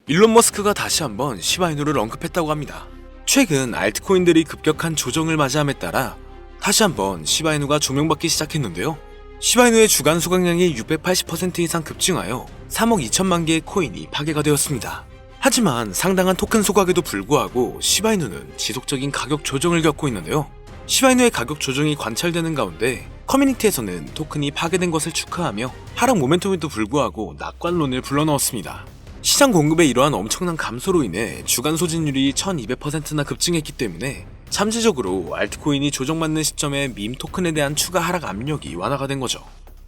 일론 머스크가 다시 한번 시바이누를 언급했다고 합니다. 최근 알트코인들이 급격한 조정을 맞이함에 따라 다시 한번 시바이누가 조명받기 시작했는데요. 시바이누의 주간 수강량이 680% 이상 급증하여 3억 2천만 개의 코인이 파괴가 되었습니다. 하지만 상당한 토큰 소각에도 불구하고 시바이누는 지속적인 가격 조정을 겪고 있는데요. 시바이누의 가격 조정이 관찰되는 가운데 커뮤니티에서는 토큰이 파괴된 것을 축하하며 하락 모멘텀에도 불구하고 낙관론을 불러넣었습니다. 시장 공급의 이러한 엄청난 감소로 인해 주간 소진율이 1200%나 급증했기 때문에 잠재적으로 알트코인이 조정받는 시점에 밈 토큰에 대한 추가 하락 압력이 완화가 된 거죠.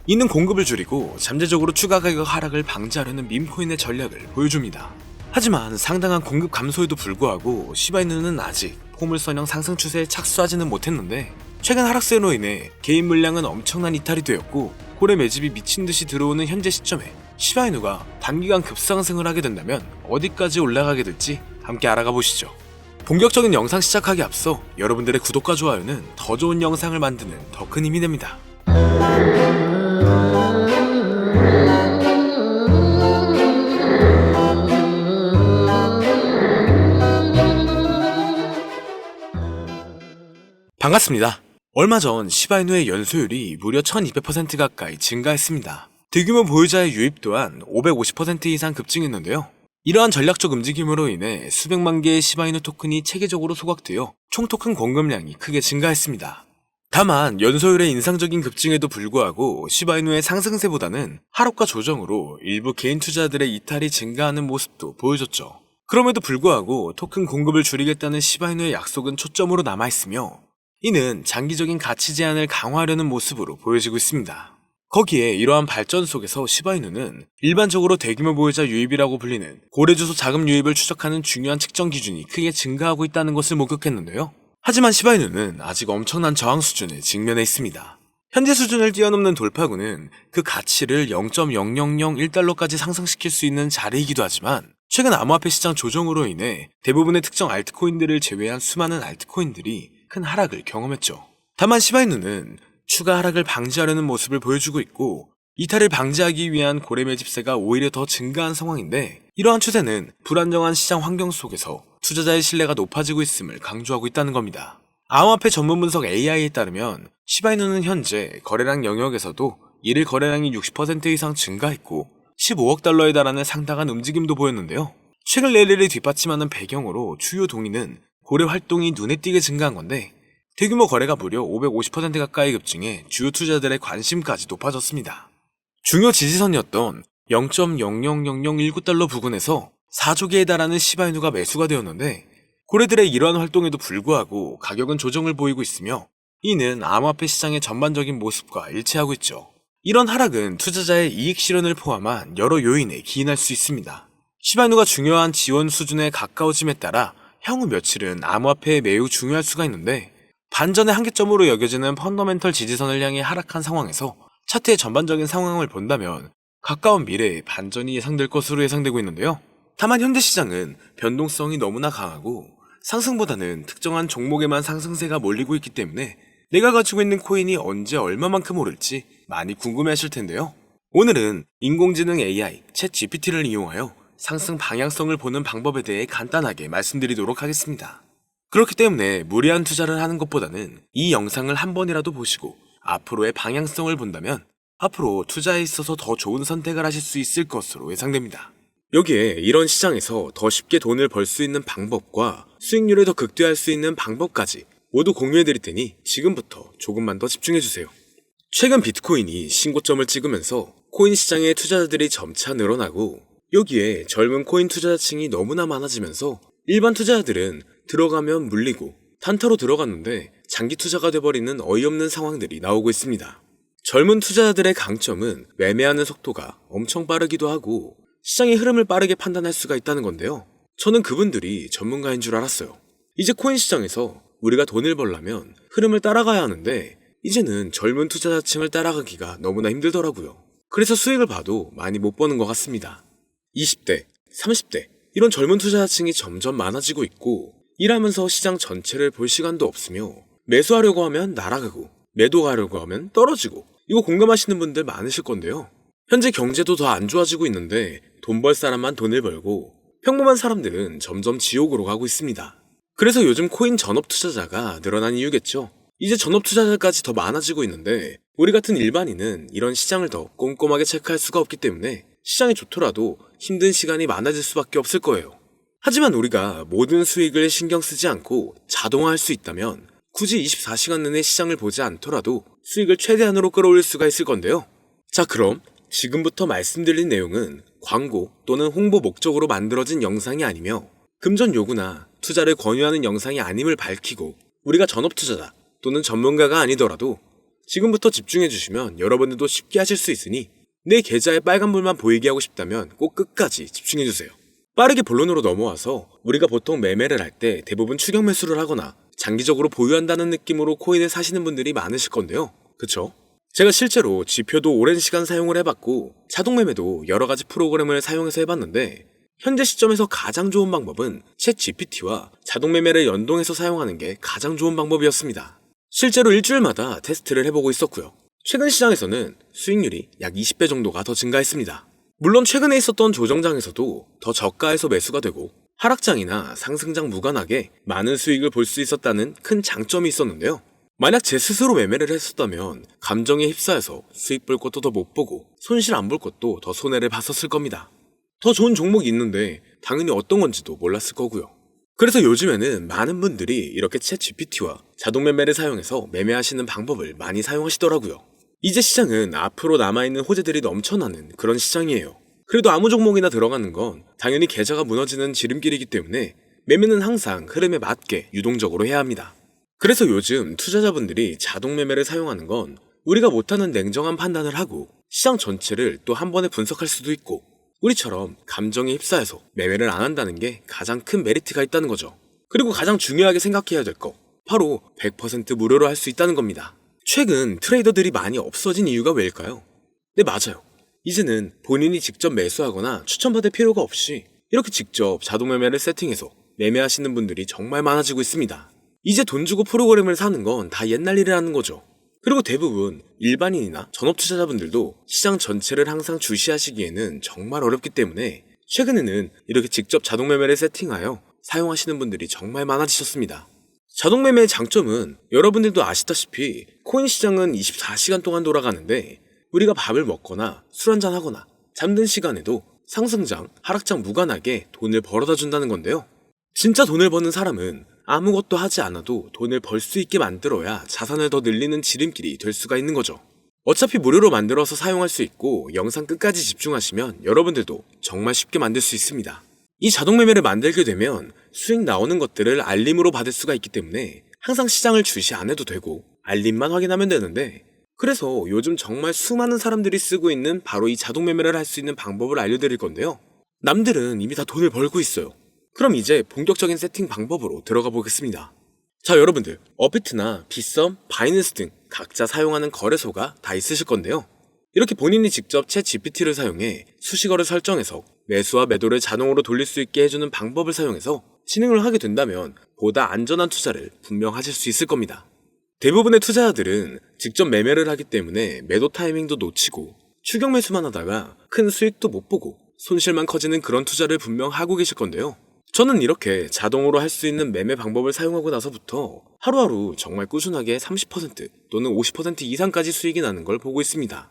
이는 공급을 줄이고 잠재적으로 추가 가격 하락을 방지하려는 밈코인의 전략을 보여줍니다. 하지만 상당한 공급 감소에도 불구하고 시바이누는 아직 포물선형 상승 추세에 착수하지는 못했는데 최근 하락세로 인해 개인 물량은 엄청난 이탈이 되었고 고래 매집이 미친듯이 들어오는 현재 시점에 시바이누가 단기간 급상승을 하게 된다면 어디까지 올라가게 될지 함께 알아가 보시죠. 본격적인 영상 시작하기 앞서 여러분들의 구독과 좋아요는 더 좋은 영상을 만드는 더 큰 힘이 됩니다. 반갑습니다. 얼마 전 시바이누의 연소율이 무려 1200% 가까이 증가했습니다. 대규모 보유자의 유입 또한 550% 이상 급증했는데요. 이러한 전략적 움직임으로 인해 수백만 개의 시바이누 토큰이 체계적으로 소각되어 총 토큰 공급량이 크게 증가했습니다. 다만 연소율의 인상적인 급증에도 불구하고 시바이누의 상승세보다는 하락과 조정으로 일부 개인 투자들의 이탈이 증가하는 모습도 보여줬죠. 그럼에도 불구하고 토큰 공급을 줄이겠다는 시바이누의 약속은 초점으로 남아있으며 이는 장기적인 가치 제한을 강화하려는 모습으로 보여지고 있습니다. 거기에 이러한 발전 속에서 시바이누는 일반적으로 대규모 보유자 유입이라고 불리는 고래주소 자금 유입을 추적하는 중요한 측정 기준이 크게 증가하고 있다는 것을 목격했는데요. 하지만 시바이누는 아직 엄청난 저항 수준에 직면해 있습니다. 현재 수준을 뛰어넘는 돌파구는 그 가치를 0.0001달러까지 상승시킬 수 있는 자리이기도 하지만 최근 암호화폐 시장 조정으로 인해 대부분의 특정 알트코인들을 제외한 수많은 알트코인들이 큰 하락을 경험했죠. 다만 시바이누는 추가 하락을 방지하려는 모습을 보여주고 있고 이탈을 방지하기 위한 고래 매집세가 오히려 더 증가한 상황인데 이러한 추세는 불안정한 시장 환경 속에서 투자자의 신뢰가 높아지고 있음을 강조하고 있다는 겁니다. 암호화폐 전문 분석 AI에 따르면 시바이누는 현재 거래량 영역에서도 일일 거래량이 60% 이상 증가했고 15억 달러에 달하는 상당한 움직임도 보였는데요. 최근 랠리를 뒷받침하는 배경으로 주요 동의는 고래 활동이 눈에 띄게 증가한 건데 대규모 거래가 무려 550% 가까이 급증해 주요 투자들의 관심까지 높아졌습니다. 중요 지지선이었던 0.000019달러 부근에서 4조 개에 달하는 시바이누가 매수가 되었는데 고래들의 이러한 활동에도 불구하고 가격은 조정을 보이고 있으며 이는 암호화폐 시장의 전반적인 모습과 일치하고 있죠. 이런 하락은 투자자의 이익 실현을 포함한 여러 요인에 기인할 수 있습니다. 시바이누가 중요한 지원 수준에 가까워짐에 따라 향후 며칠은 암호화폐에 매우 중요할 수가 있는데 반전의 한계점으로 여겨지는 펀더멘털 지지선을 향해 하락한 상황에서 차트의 전반적인 상황을 본다면 가까운 미래에 반전이 예상될 것으로 예상되고 있는데요. 다만 현재 시장은 변동성이 너무나 강하고 상승보다는 특정한 종목에만 상승세가 몰리고 있기 때문에 내가 가지고 있는 코인이 언제 얼마만큼 오를지 많이 궁금해하실 텐데요. 오늘은 인공지능 AI 챗 GPT를 이용하여 상승 방향성을 보는 방법에 대해 간단하게 말씀드리도록 하겠습니다. 그렇기 때문에 무리한 투자를 하는 것보다는 이 영상을 한 번이라도 보시고 앞으로의 방향성을 본다면 앞으로 투자에 있어서 더 좋은 선택을 하실 수 있을 것으로 예상됩니다. 여기에 이런 시장에서 더 쉽게 돈을 벌 수 있는 방법과 수익률을 더 극대화할 수 있는 방법까지 모두 공유해드릴 테니 지금부터 조금만 더 집중해주세요. 최근 비트코인이 신고점을 찍으면서 코인 시장의 투자자들이 점차 늘어나고 여기에 젊은 코인 투자자층이 너무나 많아지면서 일반 투자자들은 들어가면 물리고 단타로 들어갔는데 장기 투자가 돼버리는 어이없는 상황들이 나오고 있습니다. 젊은 투자자들의 강점은 매매하는 속도가 엄청 빠르기도 하고 시장의 흐름을 빠르게 판단할 수가 있다는 건데요. 저는 그분들이 전문가인 줄 알았어요. 이제 코인 시장에서 우리가 돈을 벌려면 흐름을 따라가야 하는데 이제는 젊은 투자자층을 따라가기가 너무나 힘들더라고요. 그래서 수익을 봐도 많이 못 버는 것 같습니다. 20대, 30대 이런 젊은 투자자층이 점점 많아지고 있고 일하면서 시장 전체를 볼 시간도 없으며 매수하려고 하면 날아가고 매도하려고 하면 떨어지고 이거 공감하시는 분들 많으실 건데요. 현재 경제도 더 안 좋아지고 있는데 돈 벌 사람만 돈을 벌고 평범한 사람들은 점점 지옥으로 가고 있습니다. 그래서 요즘 코인 전업 투자자가 늘어난 이유겠죠. 이제 전업 투자자까지 더 많아지고 있는데 우리 같은 일반인은 이런 시장을 더 꼼꼼하게 체크할 수가 없기 때문에 시장이 좋더라도 힘든 시간이 많아질 수밖에 없을 거예요. 하지만 우리가 모든 수익을 신경 쓰지 않고 자동화할 수 있다면 굳이 24시간 내내 시장을 보지 않더라도 수익을 최대한으로 끌어올릴 수가 있을 건데요. 자, 그럼 지금부터 말씀드린 내용은 광고 또는 홍보 목적으로 만들어진 영상이 아니며 금전 요구나 투자를 권유하는 영상이 아님을 밝히고 우리가 전업 투자자 또는 전문가가 아니더라도 지금부터 집중해 주시면 여러분들도 쉽게 하실 수 있으니 내 계좌에 빨간불만 보이게 하고 싶다면 꼭 끝까지 집중해 주세요. 빠르게 본론으로 넘어와서 우리가 보통 매매를 할 때 대부분 추격 매수를 하거나 장기적으로 보유한다는 느낌으로 코인을 사시는 분들이 많으실 건데요. 그쵸? 제가 실제로 지표도 오랜 시간 사용을 해봤고 자동 매매도 여러 가지 프로그램을 사용해서 해봤는데 현재 시점에서 가장 좋은 방법은 챗 GPT와 자동 매매를 연동해서 사용하는 게 가장 좋은 방법이었습니다. 실제로 일주일마다 테스트를 해보고 있었고요. 최근 시장에서는 수익률이 약 20배 정도가 더 증가했습니다. 물론 최근에 있었던 조정장에서도 더 저가에서 매수가 되고 하락장이나 상승장 무관하게 많은 수익을 볼 수 있었다는 큰 장점이 있었는데요. 만약 제 스스로 매매를 했었다면 감정에 휩싸여서 수익 볼 것도 더 못 보고 손실 안 볼 것도 더 손해를 봤었을 겁니다. 더 좋은 종목이 있는데 당연히 어떤 건지도 몰랐을 거고요. 그래서 요즘에는 많은 분들이 이렇게 챗 GPT와 자동 매매를 사용해서 매매하시는 방법을 많이 사용하시더라고요. 이제 시장은 앞으로 남아있는 호재들이 넘쳐나는 그런 시장이에요. 그래도 아무 종목이나 들어가는 건 당연히 계좌가 무너지는 지름길이기 때문에 매매는 항상 흐름에 맞게 유동적으로 해야 합니다. 그래서 요즘 투자자분들이 자동 매매를 사용하는 건 우리가 못하는 냉정한 판단을 하고 시장 전체를 또 한 번에 분석할 수도 있고 우리처럼 감정에 휩싸여서 매매를 안 한다는 게 가장 큰 메리트가 있다는 거죠. 그리고 가장 중요하게 생각해야 될 거 바로 100% 무료로 할 수 있다는 겁니다. 최근 트레이더들이 많이 없어진 이유가 왜일까요? 네, 맞아요. 이제는 본인이 직접 매수하거나 추천받을 필요가 없이 이렇게 직접 자동 매매를 세팅해서 매매하시는 분들이 정말 많아지고 있습니다. 이제 돈 주고 프로그램을 사는 건 다 옛날 일이라는 거죠. 그리고 대부분 일반인이나 전업 투자자분들도 시장 전체를 항상 주시하시기에는 정말 어렵기 때문에 최근에는 이렇게 직접 자동 매매를 세팅하여 사용하시는 분들이 정말 많아지셨습니다. 자동 매매의 장점은 여러분들도 아시다시피 코인 시장은 24시간 동안 돌아가는데 우리가 밥을 먹거나 술 한잔 하거나 잠든 시간에도 상승장, 하락장 무관하게 돈을 벌어다 준다는 건데요. 진짜 돈을 버는 사람은 아무것도 하지 않아도 돈을 벌 수 있게 만들어야 자산을 더 늘리는 지름길이 될 수가 있는 거죠. 어차피 무료로 만들어서 사용할 수 있고 영상 끝까지 집중하시면 여러분들도 정말 쉽게 만들 수 있습니다. 이 자동 매매를 만들게 되면 수익 나오는 것들을 알림으로 받을 수가 있기 때문에 항상 시장을 주시 안 해도 되고 알림만 확인하면 되는데 그래서 요즘 정말 수많은 사람들이 쓰고 있는 바로 이 자동 매매를 할 수 있는 방법을 알려드릴 건데요. 남들은 이미 다 돈을 벌고 있어요. 그럼 이제 본격적인 세팅 방법으로 들어가 보겠습니다. 자, 여러분들 업비트나 빗썸, 바이낸스 등 각자 사용하는 거래소가 다 있으실 건데요. 이렇게 본인이 직접 챗 GPT를 사용해 수식어를 설정해서 매수와 매도를 자동으로 돌릴 수 있게 해주는 방법을 사용해서 진행을 하게 된다면 보다 안전한 투자를 분명 하실 수 있을 겁니다. 대부분의 투자자들은 직접 매매를 하기 때문에 매도 타이밍도 놓치고 추격 매수만 하다가 큰 수익도 못 보고 손실만 커지는 그런 투자를 분명 하고 계실 건데요. 저는 이렇게 자동으로 할 수 있는 매매 방법을 사용하고 나서부터 하루하루 정말 꾸준하게 30% 또는 50% 이상까지 수익이 나는 걸 보고 있습니다.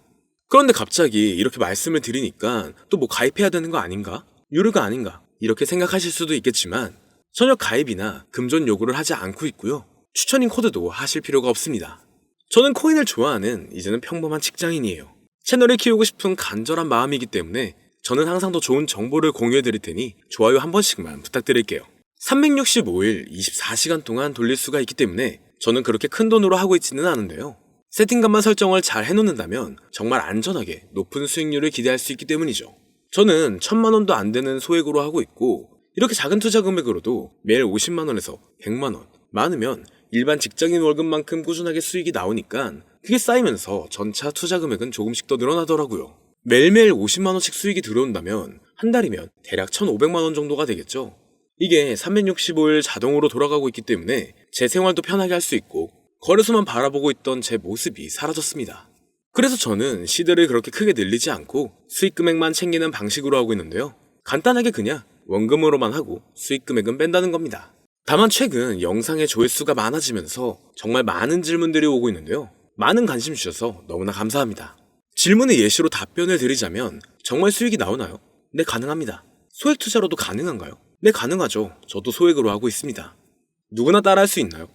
그런데 갑자기 이렇게 말씀을 드리니까 또 뭐 가입해야 되는 거 아닌가? 유료가 아닌가? 이렇게 생각하실 수도 있겠지만 전혀 가입이나 금전 요구를 하지 않고 있고요. 추천인 코드도 하실 필요가 없습니다. 저는 코인을 좋아하는 이제는 평범한 직장인이에요. 채널을 키우고 싶은 간절한 마음이기 때문에 저는 항상 더 좋은 정보를 공유해 드릴 테니 좋아요 한 번씩만 부탁드릴게요. 365일 24시간 동안 돌릴 수가 있기 때문에 저는 그렇게 큰 돈으로 하고 있지는 않은데요. 세팅값만 설정을 잘 해놓는다면 정말 안전하게 높은 수익률을 기대할 수 있기 때문이죠. 저는 1000만원도 안 되는 소액으로 하고 있고 이렇게 작은 투자 금액으로도 매일 50만원에서 100만원, 많으면 일반 직장인 월급만큼 꾸준하게 수익이 나오니까 그게 쌓이면서 전차 투자 금액은 조금씩 더 늘어나더라고요. 매일매일 50만원씩 수익이 들어온다면 한 달이면 대략 1500만원 정도가 되겠죠. 이게 365일 자동으로 돌아가고 있기 때문에 제 생활도 편하게 할 수 있고 거래소만 바라보고 있던 제 모습이 사라졌습니다. 그래서 저는 시드를 그렇게 크게 늘리지 않고 수익 금액만 챙기는 방식으로 하고 있는데요. 간단하게 그냥 원금으로만 하고 수익 금액은 뺀다는 겁니다. 다만 최근 영상의 조회수가 많아지면서 정말 많은 질문들이 오고 있는데요. 많은 관심 주셔서 너무나 감사합니다. 질문의 예시로 답변을 드리자면 정말 수익이 나오나요? 네, 가능합니다. 소액 투자로도 가능한가요? 네, 가능하죠. 저도 소액으로 하고 있습니다. 누구나 따라할 수 있나요?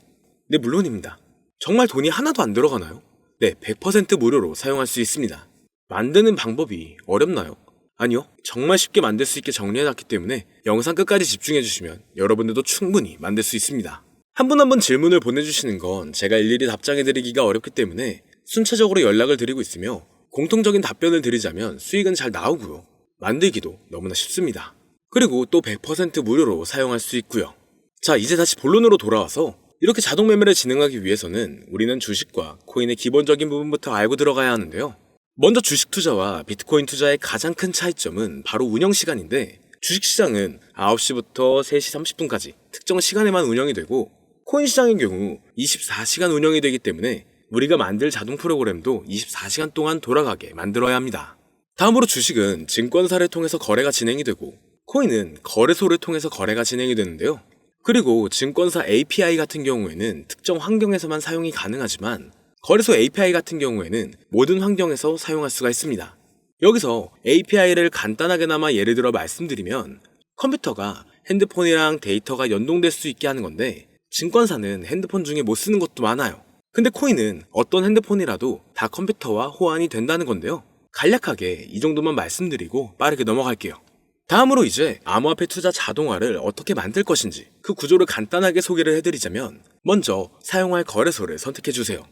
네, 물론입니다. 정말 돈이 하나도 안 들어가나요? 네, 100% 무료로 사용할 수 있습니다. 만드는 방법이 어렵나요? 아니요, 정말 쉽게 만들 수 있게 정리해놨기 때문에 영상 끝까지 집중해주시면 여러분들도 충분히 만들 수 있습니다. 한 분 한 분 질문을 보내주시는 건 제가 일일이 답장해드리기가 어렵기 때문에 순차적으로 연락을 드리고 있으며 공통적인 답변을 드리자면 수익은 잘 나오고요. 만들기도 너무나 쉽습니다. 그리고 또 100% 무료로 사용할 수 있고요. 자, 이제 다시 본론으로 돌아와서 이렇게 자동 매매를 진행하기 위해서는 우리는 주식과 코인의 기본적인 부분부터 알고 들어가야 하는데요. 먼저 주식 투자와 비트코인 투자의 가장 큰 차이점은 바로 운영 시간인데, 주식시장은 9시부터 3시 30분까지 특정 시간에만 운영이 되고, 코인 시장의 경우 24시간 운영이 되기 때문에 우리가 만들 자동 프로그램도 24시간 동안 돌아가게 만들어야 합니다. 다음으로 주식은 증권사를 통해서 거래가 진행이 되고, 코인은 거래소를 통해서 거래가 진행이 되는데요. 그리고 증권사 API 같은 경우에는 특정 환경에서만 사용이 가능하지만, 거래소 API 같은 경우에는 모든 환경에서 사용할 수가 있습니다. 여기서 API를 간단하게나마 예를 들어 말씀드리면, 컴퓨터가 핸드폰이랑 데이터가 연동될 수 있게 하는 건데, 증권사는 핸드폰 중에 못 쓰는 것도 많아요. 근데 코인은 어떤 핸드폰이라도 다 컴퓨터와 호환이 된다는 건데요. 간략하게 이 정도만 말씀드리고 빠르게 넘어갈게요. 다음으로 이제 암호화폐 투자 자동화를 어떻게 만들 것인지 그 구조를 간단하게 소개를 해드리자면, 먼저 사용할 거래소를 선택해주세요.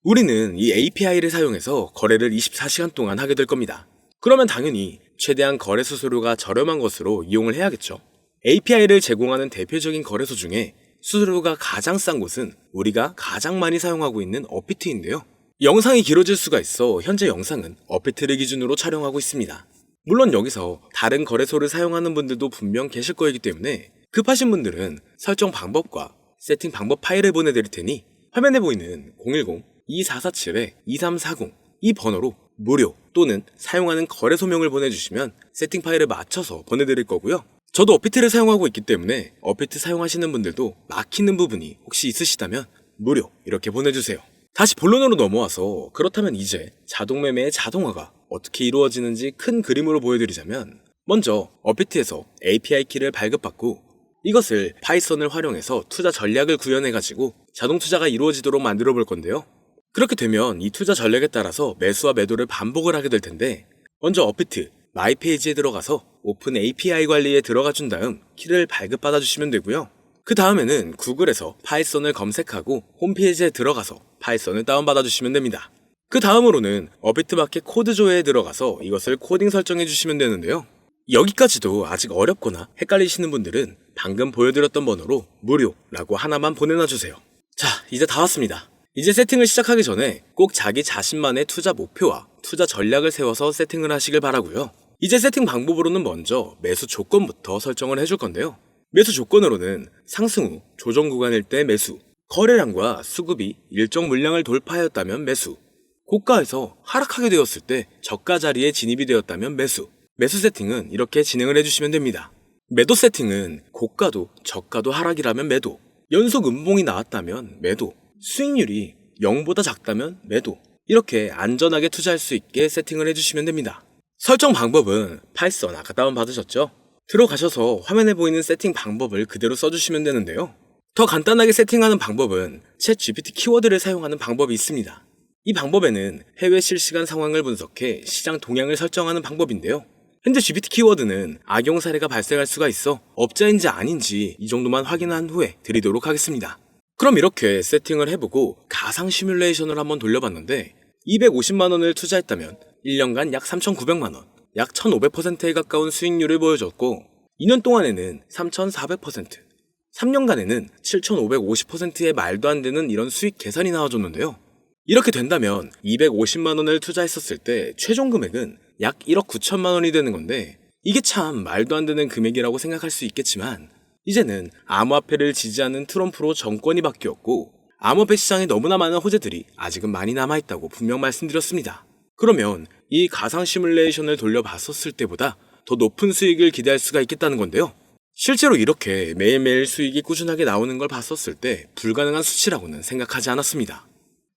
우리는 이 API를 사용해서 거래를 24시간 동안 하게 될 겁니다. 그러면 당연히 최대한 거래 수수료가 저렴한 것으로 이용을 해야겠죠. API를 제공하는 대표적인 거래소 중에 수수료가 가장 싼 곳은 우리가 가장 많이 사용하고 있는 업비트인데요. 영상이 길어질 수가 있어 현재 영상은 업비트를 기준으로 촬영하고 있습니다. 물론 여기서 다른 거래소를 사용하는 분들도 분명 계실 거이기 때문에 급하신 분들은 설정 방법과 세팅 방법 파일을 보내드릴 테니 화면에 보이는 010-2447-2340 이 번호로 무료 또는 사용하는 거래소명을 보내주시면 세팅 파일을 맞춰서 보내드릴 거고요. 저도 업비트를 사용하고 있기 때문에 업비트 사용하시는 분들도 막히는 부분이 혹시 있으시다면 무료 이렇게 보내주세요. 다시 본론으로 넘어와서, 그렇다면 이제 자동매매의 자동화가 어떻게 이루어지는지 큰 그림으로 보여드리자면, 먼저 업비트에서 API 키를 발급받고 이것을 파이썬을 활용해서 투자 전략을 구현해가지고 자동 투자가 이루어지도록 만들어 볼 건데요. 그렇게 되면 이 투자 전략에 따라서 매수와 매도를 반복을 하게 될 텐데, 먼저 업비트 마이 페이지에 들어가서 오픈 API 관리에 들어가 준 다음 키를 발급받아 주시면 되고요. 그 다음에는 구글에서 파이썬을 검색하고 홈페이지에 들어가서 파이썬을 다운받아 주시면 됩니다. 그 다음으로는 업비트 마켓 코드 조회에 들어가서 이것을 코딩 설정해 주시면 되는데요. 여기까지도 아직 어렵거나 헷갈리시는 분들은 방금 보여드렸던 번호로 무료라고 하나만 보내놔 주세요. 자, 이제 다 왔습니다. 이제 세팅을 시작하기 전에 꼭 자기 자신만의 투자 목표와 투자 전략을 세워서 세팅을 하시길 바라고요. 이제 세팅 방법으로는 먼저 매수 조건부터 설정을 해줄 건데요. 매수 조건으로는 상승 후 조정 구간일 때 매수, 거래량과 수급이 일정 물량을 돌파하였다면 매수, 고가에서 하락하게 되었을 때 저가 자리에 진입이 되었다면 매수. 매수 세팅은 이렇게 진행을 해주시면 됩니다. 매도 세팅은 고가도 저가도 하락이라면 매도, 연속 음봉이 나왔다면 매도, 수익률이 0보다 작다면 매도, 이렇게 안전하게 투자할 수 있게 세팅을 해주시면 됩니다. 설정 방법은 파이썬 아까 다운받으셨죠? 들어가셔서 화면에 보이는 세팅 방법을 그대로 써주시면 되는데요. 더 간단하게 세팅하는 방법은 챗 GPT 키워드를 사용하는 방법이 있습니다. 이 방법에는 해외 실시간 상황을 분석해 시장 동향을 설정하는 방법인데요. 현재 GPT 키워드는 악용 사례가 발생할 수가 있어 업자인지 아닌지 이 정도만 확인한 후에 드리도록 하겠습니다. 그럼 이렇게 세팅을 해보고 가상 시뮬레이션을 한번 돌려봤는데, 250만원을 투자했다면 1년간 약 3,900만원, 약 1,500%에 가까운 수익률을 보여줬고, 2년 동안에는 3,400%, 3년간에는 7,550%의 말도 안 되는 이런 수익 계산이 나와줬는데요. 이렇게 된다면 250만원을 투자했었을 때 최종 금액은 약 1억 9천만 원이 되는 건데, 이게 참 말도 안 되는 금액이라고 생각할 수 있겠지만, 이제는 암호화폐를 지지하는 트럼프로 정권이 바뀌었고 암호화폐 시장에 너무나 많은 호재들이 아직은 많이 남아있다고 분명 말씀드렸습니다. 그러면 이 가상 시뮬레이션을 돌려봤었을 때보다 더 높은 수익을 기대할 수가 있겠다는 건데요. 실제로 이렇게 매일매일 수익이 꾸준하게 나오는 걸 봤었을 때 불가능한 수치라고는 생각하지 않았습니다.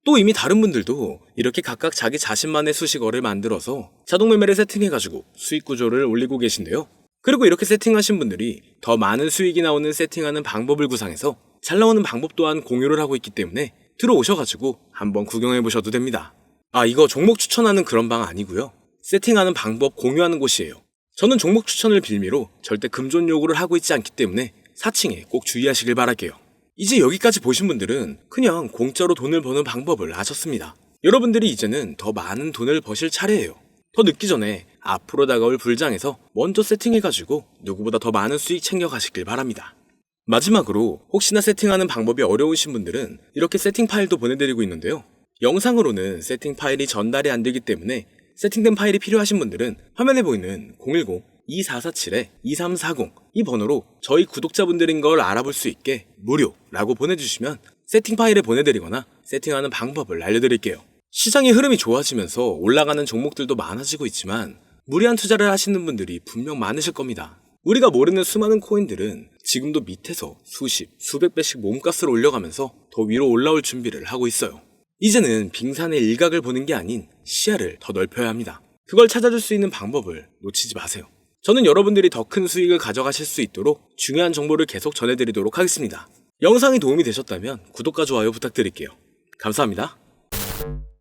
또 이미 다른 분들도 이렇게 각각 자기 자신만의 수식어를 만들어서 자동 매매를 세팅해가지고 수익 구조를 올리고 계신데요. 그리고 이렇게 세팅하신 분들이 더 많은 수익이 나오는 세팅하는 방법을 구상해서 잘 나오는 방법 또한 공유를 하고 있기 때문에 들어오셔가지고 한번 구경해보셔도 됩니다. 이거 종목 추천하는 그런 방 아니고요. 세팅하는 방법 공유하는 곳이에요. 저는 종목 추천을 빌미로 절대 금존 요구를 하고 있지 않기 때문에 사칭에 꼭 주의하시길 바랄게요. 이제 여기까지 보신 분들은 그냥 공짜로 돈을 버는 방법을 아셨습니다. 여러분들이 이제는 더 많은 돈을 버실 차례예요. 더 늦기 전에 앞으로 다가올 불장에서 먼저 세팅해가지고 누구보다 더 많은 수익 챙겨가시길 바랍니다. 마지막으로 혹시나 세팅하는 방법이 어려우신 분들은 이렇게 세팅 파일도 보내드리고 있는데요. 영상으로는 세팅 파일이 전달이 안 되기 때문에 세팅된 파일이 필요하신 분들은 화면에 보이는 010-2447-2340 이 번호로 저희 구독자분들인 걸 알아볼 수 있게 무료라고 보내주시면 세팅 파일을 보내드리거나 세팅하는 방법을 알려드릴게요. 시장의 흐름이 좋아지면서 올라가는 종목들도 많아지고 있지만 무리한 투자를 하시는 분들이 분명 많으실 겁니다. 우리가 모르는 수많은 코인들은 지금도 밑에서 수십, 수백 배씩 몸값을 올려가면서 더 위로 올라올 준비를 하고 있어요. 이제는 빙산의 일각을 보는 게 아닌 시야를 더 넓혀야 합니다. 그걸 찾아줄 수 있는 방법을 놓치지 마세요. 저는 여러분들이 더 큰 수익을 가져가실 수 있도록 중요한 정보를 계속 전해드리도록 하겠습니다. 영상이 도움이 되셨다면 구독과 좋아요 부탁드릴게요. 감사합니다.